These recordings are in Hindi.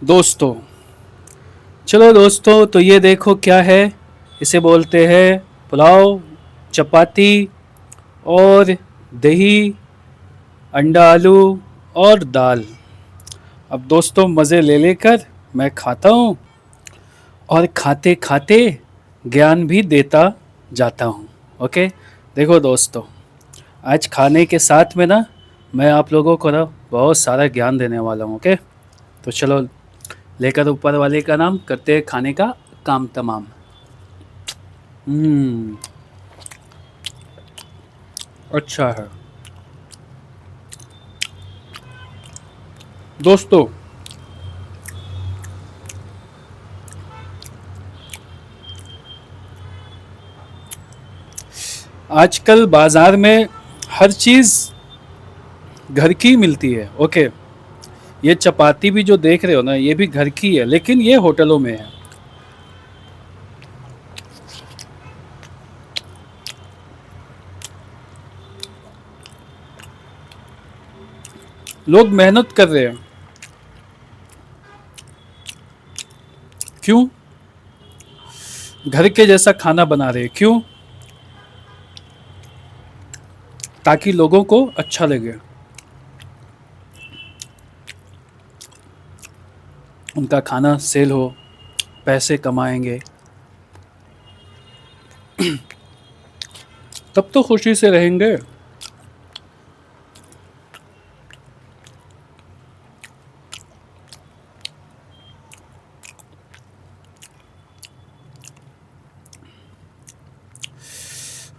दोस्तों, चलो दोस्तों, तो ये देखो क्या है। इसे बोलते हैं पुलाव, चपाती और दही, अंडा आलू और दाल। अब दोस्तों मज़े ले लेकर मैं खाता हूँ और खाते खाते ज्ञान भी देता जाता हूँ। ओके, देखो दोस्तों, आज खाने के साथ में ना मैं आप लोगों को ना बहुत सारा ज्ञान देने वाला हूँ। ओके, तो चलो लेकर ऊपर वाले का नाम करते हैं खाने का काम तमाम। हम्म, अच्छा है दोस्तों। आजकल बाजार में हर चीज़ घर की मिलती है। ओके, ये चपाती भी जो देख रहे हो ना, ये भी घर की है, लेकिन ये होटलों में है। लोग मेहनत कर रहे हैं। क्यों? घर के जैसा खाना बना रहे हैं। क्यों? ताकि लोगों को अच्छा लगे, उनका खाना सेल हो, पैसे कमाएंगे, तब तो खुशी से रहेंगे।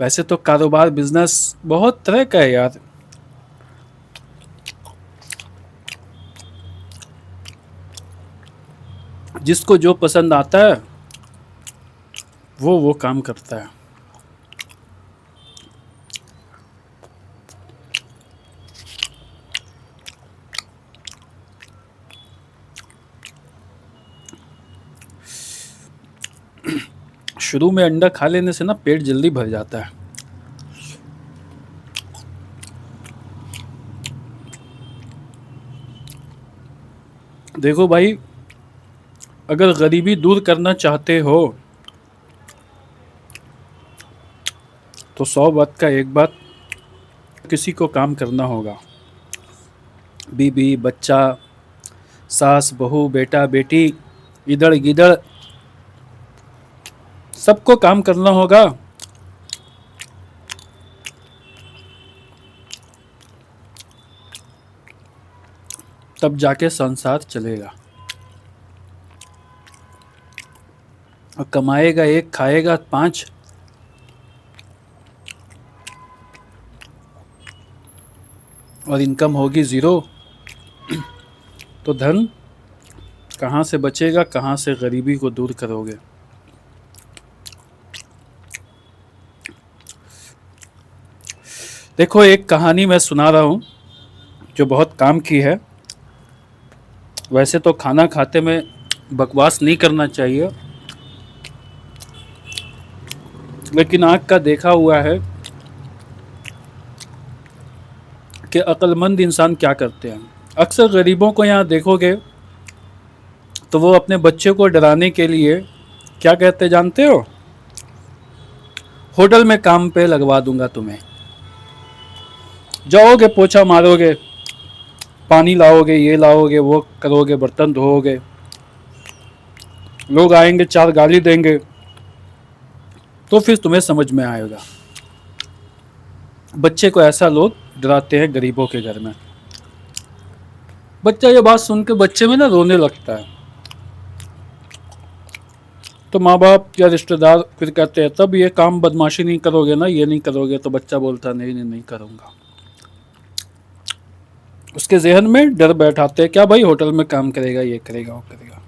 वैसे तो कारोबार बिजनेस बहुत तरह का है यार। जिसको जो पसंद आता है वो काम करता है। शुरू में अंडा खा लेने से ना पेट जल्दी भर जाता है। देखो भाई, अगर गरीबी दूर करना चाहते हो तो 100 बात का एक बात, किसी को काम करना होगा। बीबी बच्चा, सास बहू, बेटा बेटी, इधर गिधड़, सबको काम करना होगा। तब जाके संसार चलेगा। और कमाएगा एक, खाएगा 5, और इनकम होगी ज़ीरो, तो धन कहाँ से बचेगा? कहाँ से गरीबी को दूर करोगे? देखो, एक कहानी मैं सुना रहा हूँ जो बहुत काम की है। वैसे तो खाना खाते में बकवास नहीं करना चाहिए, लेकिन आँख का देखा हुआ है कि अक्लमंद इंसान क्या करते हैं। अक्सर गरीबों को यहाँ देखोगे तो वो अपने बच्चे को डराने के लिए क्या कहते जानते हो? होटल में काम पे लगवा दूंगा तुम्हें। जाओगे, पोछा मारोगे, पानी लाओगे, ये लाओगे, वो करोगे, बर्तन धोओगे, लोग आएंगे 4 गाली देंगे, तो फिर तुम्हें समझ में आएगा। बच्चे को ऐसा लोग डराते हैं गरीबों के घर में। बच्चा ये बात सुन के बच्चे में ना रोने लगता है। तो माँ बाप या रिश्तेदार फिर कहते हैं, तब ये काम बदमाशी नहीं करोगे ना, ये नहीं करोगे? तो बच्चा बोलता नहीं नहीं नहीं करूँगा। उसके जहन में डर बैठाते हैं, क्या भाई होटल में काम करेगा, ये करेगा, वो करेगा।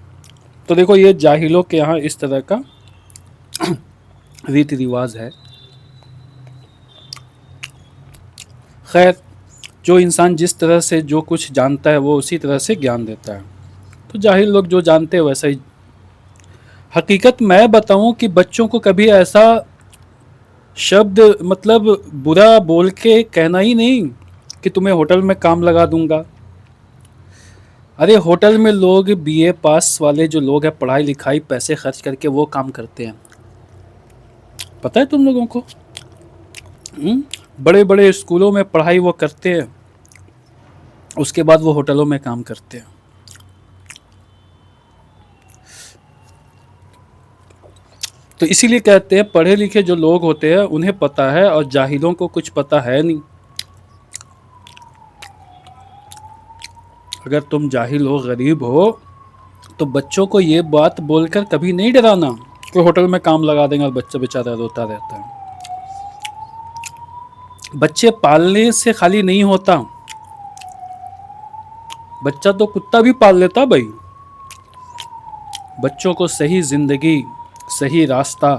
तो देखो, ये जाहिलों के यहाँ इस तरह का रीति रिवाज है। खैर, जो इंसान जिस तरह से जो कुछ जानता है वो उसी तरह से ज्ञान देता है। तो जाहिल लोग जो जानते हैं वैसा ही। हकीकत मैं बताऊं कि बच्चों को कभी ऐसा शब्द, मतलब बुरा बोल के कहना ही नहीं कि तुम्हें होटल में काम लगा दूंगा। अरे होटल में लोग बीए पास वाले जो लोग हैं, पढ़ाई लिखाई पैसे खर्च करके वो काम करते हैं, पता है तुम लोगों को? बड़े बड़े स्कूलों में पढ़ाई वो करते हैं, उसके बाद वो होटलों में काम करते हैं। तो इसीलिए कहते हैं पढ़े लिखे जो लोग होते हैं उन्हें पता है, और जाहिलों को कुछ पता है नहीं। अगर तुम जाहिल हो, गरीब हो, तो बच्चों को ये बात बोलकर कभी नहीं डराना कि होटल में काम लगा देंगे और बच्चा बेचारा रोता रहता है। बच्चे पालने से खाली नहीं होता, बच्चा तो कुत्ता भी पाल लेता भाई। बच्चों को सही जिंदगी, सही रास्ता,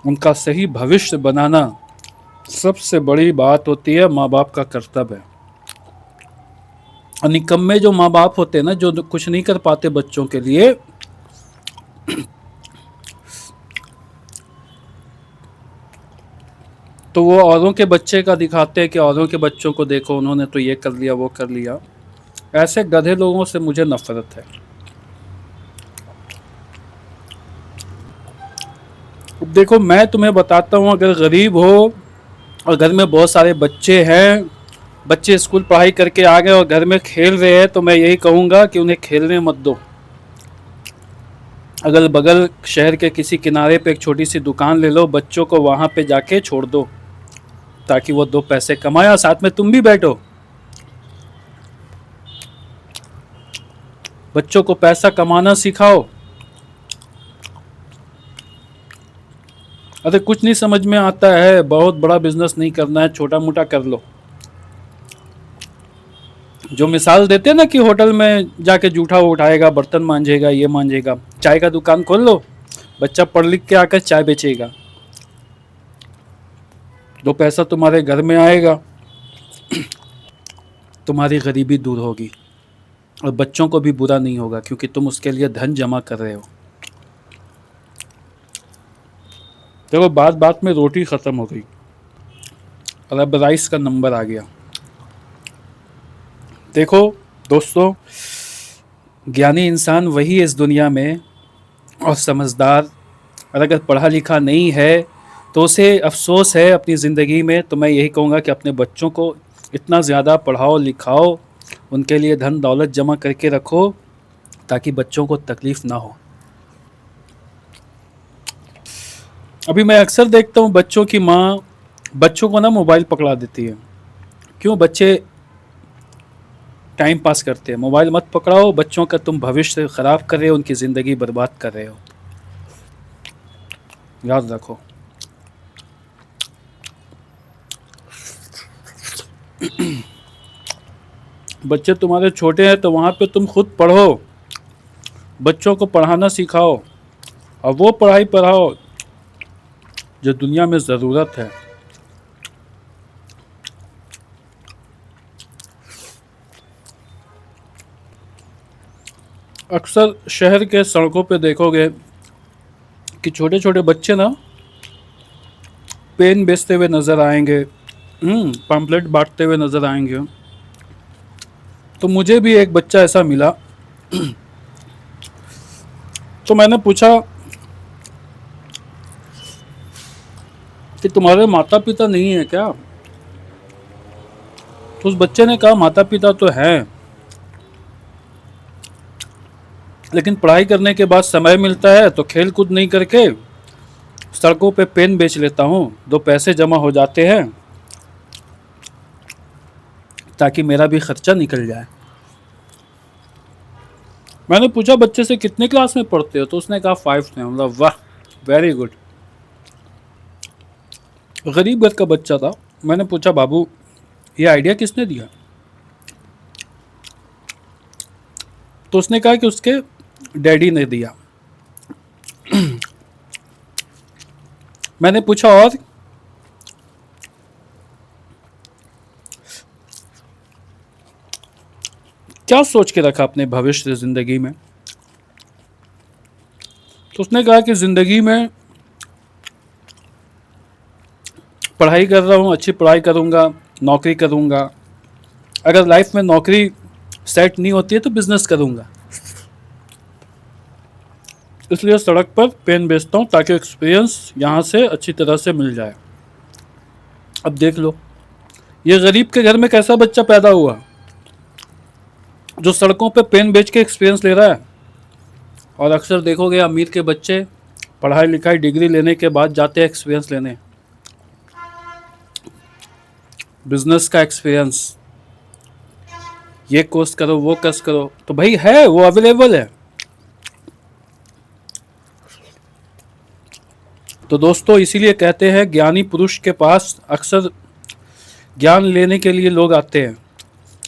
उनका सही भविष्य बनाना सबसे बड़ी बात होती है, माँ बाप का कर्तव्य है। और निकम्मे जो माँ बाप होते हैं ना, जो कुछ नहीं कर पाते बच्चों के लिए, तो वो औरों के बच्चे का दिखाते हैं कि औरों के बच्चों को देखो, उन्होंने तो ये कर लिया, वो कर लिया। ऐसे गधे लोगों से मुझे नफरत है। देखो मैं तुम्हें बताता हूँ, अगर गरीब हो और घर में बहुत सारे बच्चे हैं, बच्चे स्कूल पढ़ाई करके आ गए और घर में खेल रहे हैं, तो मैं यही कहूँगा कि उन्हें खेलने मत दो। अगल बगल शहर के किसी किनारे पे एक छोटी सी दुकान ले लो, बच्चों को वहाँ पे जाके छोड़ दो, ताकि वो दो पैसे कमाए और साथ में तुम भी बैठो। बच्चों को पैसा कमाना सिखाओ। अरे कुछ नहीं समझ में आता है, बहुत बड़ा बिजनेस नहीं करना है, छोटा मोटा कर लो। जो मिसाल देते हैं ना कि होटल में जाके जूठा उठाएगा, बर्तन मांजेगा, ये मांजेगा, चाय का दुकान खोल लो, बच्चा पढ़ लिख के आकर चाय बेचेगा, दो पैसा तुम्हारे घर में आएगा, तुम्हारी गरीबी दूर होगी और बच्चों को भी बुरा नहीं होगा, क्योंकि तुम उसके लिए धन जमा कर रहे हो। देखो बात बात में रोटी खत्म हो गई और अब राइस का नंबर आ गया। देखो दोस्तों, ज्ञानी इंसान वही है इस दुनिया में, और समझदार। और अगर पढ़ा लिखा नहीं है तो उसे अफसोस है अपनी ज़िंदगी में। तो मैं यही कहूँगा कि अपने बच्चों को इतना ज़्यादा पढ़ाओ लिखाओ, उनके लिए धन दौलत जमा करके रखो, ताकि बच्चों को तकलीफ़ ना हो। अभी मैं अक्सर देखता हूँ बच्चों की माँ बच्चों को ना मोबाइल पकड़ा देती है। क्यों? बच्चे टाइम पास करते हैं। मोबाइल मत पकड़ाओ, बच्चों का तुम भविष्य ख़राब कर रहे हो, उनकी ज़िंदगी बर्बाद कर रहे हो, याद रखो। बच्चे तुम्हारे छोटे हैं तो वहाँ पे तुम खुद पढ़ो, बच्चों को पढ़ाना सिखाओ, और वो पढ़ाई पढ़ाओ जो दुनिया में ज़रूरत है। अक्सर शहर के सड़कों पे देखोगे कि छोटे छोटे बच्चे ना पेन बेचते हुए नज़र आएंगे, पम्पलेट बांटते हुए नज़र आएंगे। तो मुझे भी एक बच्चा ऐसा मिला। तो मैंने पूछा कि तुम्हारे माता पिता नहीं है क्या? तो उस बच्चे ने कहा माता पिता तो हैं, लेकिन पढ़ाई करने के बाद समय मिलता है तो खेल कूद नहीं करके सड़कों पे पेन बेच लेता हूँ, दो पैसे जमा हो जाते हैं ताकि मेरा भी खर्चा निकल जाए। मैंने पूछा बच्चे से कितने क्लास में पढ़ते हो? तो उसने कहा 5 में। मतलब वाह, वेरी गुड। गरीब घर का बच्चा था। मैंने पूछा बाबू ये आइडिया किसने दिया? तो उसने कहा कि उसके डैडी ने दिया। मैंने पूछा और? क्या सोच के रखा अपने भविष्य ज़िंदगी में? तो उसने कहा कि ज़िंदगी में पढ़ाई कर रहा हूँ, अच्छी पढ़ाई करूँगा, नौकरी करूँगा। अगर लाइफ में नौकरी सेट नहीं होती है तो बिजनेस करूंगा, इसलिए सड़क पर पेन बेचता हूँ ताकि एक्सपीरियंस यहाँ से अच्छी तरह से मिल जाए। अब देख लो ये गरीब के घर में कैसा बच्चा पैदा हुआ जो सड़कों पे पेन बेच के एक्सपीरियंस ले रहा है। और अक्सर देखोगे अमीर के बच्चे पढ़ाई लिखाई डिग्री लेने के बाद जाते हैं एक्सपीरियंस लेने, बिजनेस का एक्सपीरियंस, ये कोर्स करो वो कोर्स करो, तो भाई है वो अवेलेबल है। तो दोस्तों इसीलिए कहते हैं ज्ञानी पुरुष के पास अक्सर ज्ञान लेने के लिए लोग आते हैं।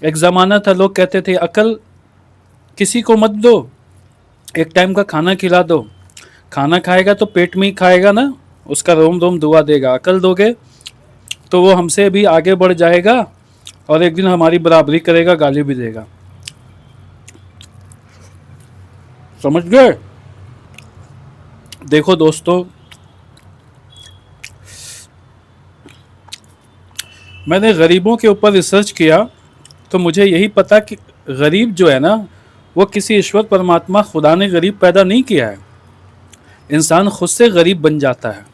एक ज़माना था लोग कहते थे अकल किसी को मत दो, एक टाइम का खाना खिला दो, खाना खाएगा तो पेट में ही खाएगा ना, उसका रोम रोम दुआ देगा। अकल दोगे तो वो हमसे भी आगे बढ़ जाएगा और एक दिन हमारी बराबरी करेगा, गाली भी देगा। समझ गए? देखो दोस्तों मैंने गरीबों के ऊपर रिसर्च किया तो मुझे यही पता कि गरीब जो है ना वो किसी ईश्वर परमात्मा खुदा ने गरीब पैदा नहीं किया है, इंसान खुद से गरीब बन जाता है।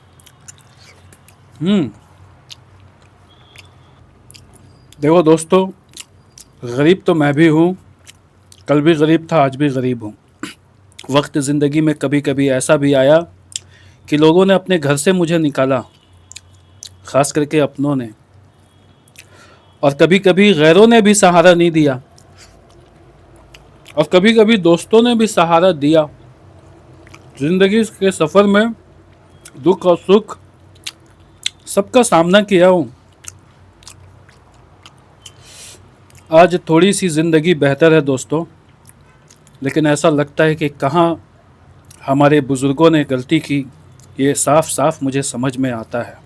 देखो दोस्तों गरीब तो मैं भी हूँ, कल भी गरीब था, आज भी गरीब हूँ। वक्त ज़िंदगी में कभी कभी ऐसा भी आया कि लोगों ने अपने घर से मुझे निकाला, ख़ास करके अपनों ने, और कभी कभी गैरों ने भी सहारा नहीं दिया, और कभी कभी दोस्तों ने भी सहारा दिया। ज़िंदगी के सफ़र में दुख और सुख सबका सामना किया हूँ। आज थोड़ी सी ज़िंदगी बेहतर है दोस्तों, लेकिन ऐसा लगता है कि कहाँ हमारे बुज़ुर्गों ने गलती की, ये साफ साफ मुझे समझ में आता है,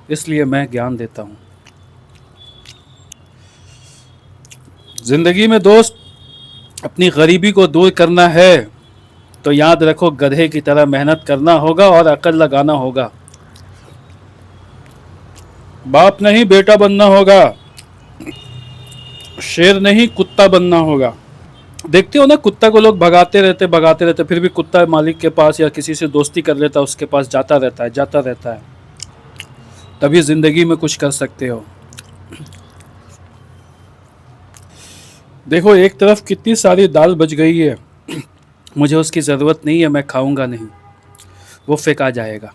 इसलिए मैं ज्ञान देता हूँ। ज़िंदगी में दोस्त अपनी गरीबी को दूर करना है तो याद रखो गधे की तरह मेहनत करना होगा और अकल लगाना होगा। बाप नहीं बेटा बनना होगा, शेर नहीं कुत्ता बनना होगा। देखते हो ना कुत्ता को लोग भगाते रहते फिर भी कुत्ता मालिक के पास या किसी से दोस्ती कर लेता है, उसके पास जाता रहता है। तभी जिंदगी में कुछ कर सकते हो। देखो एक तरफ कितनी सारी दाल बच गई है, मुझे उसकी ज़रूरत नहीं है, मैं खाऊंगा नहीं, वो फेंका जाएगा।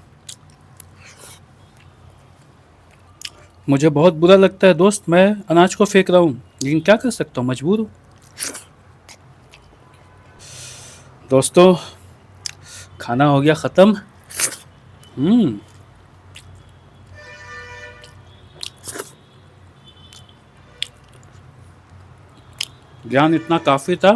मुझे बहुत बुरा लगता है दोस्त, मैं अनाज को फेंक रहा हूँ, लेकिन क्या कर सकता हूँ, मजबूर हूँ। दोस्तों खाना हो गया ख़त्म। ज्ञान इतना काफ़ी था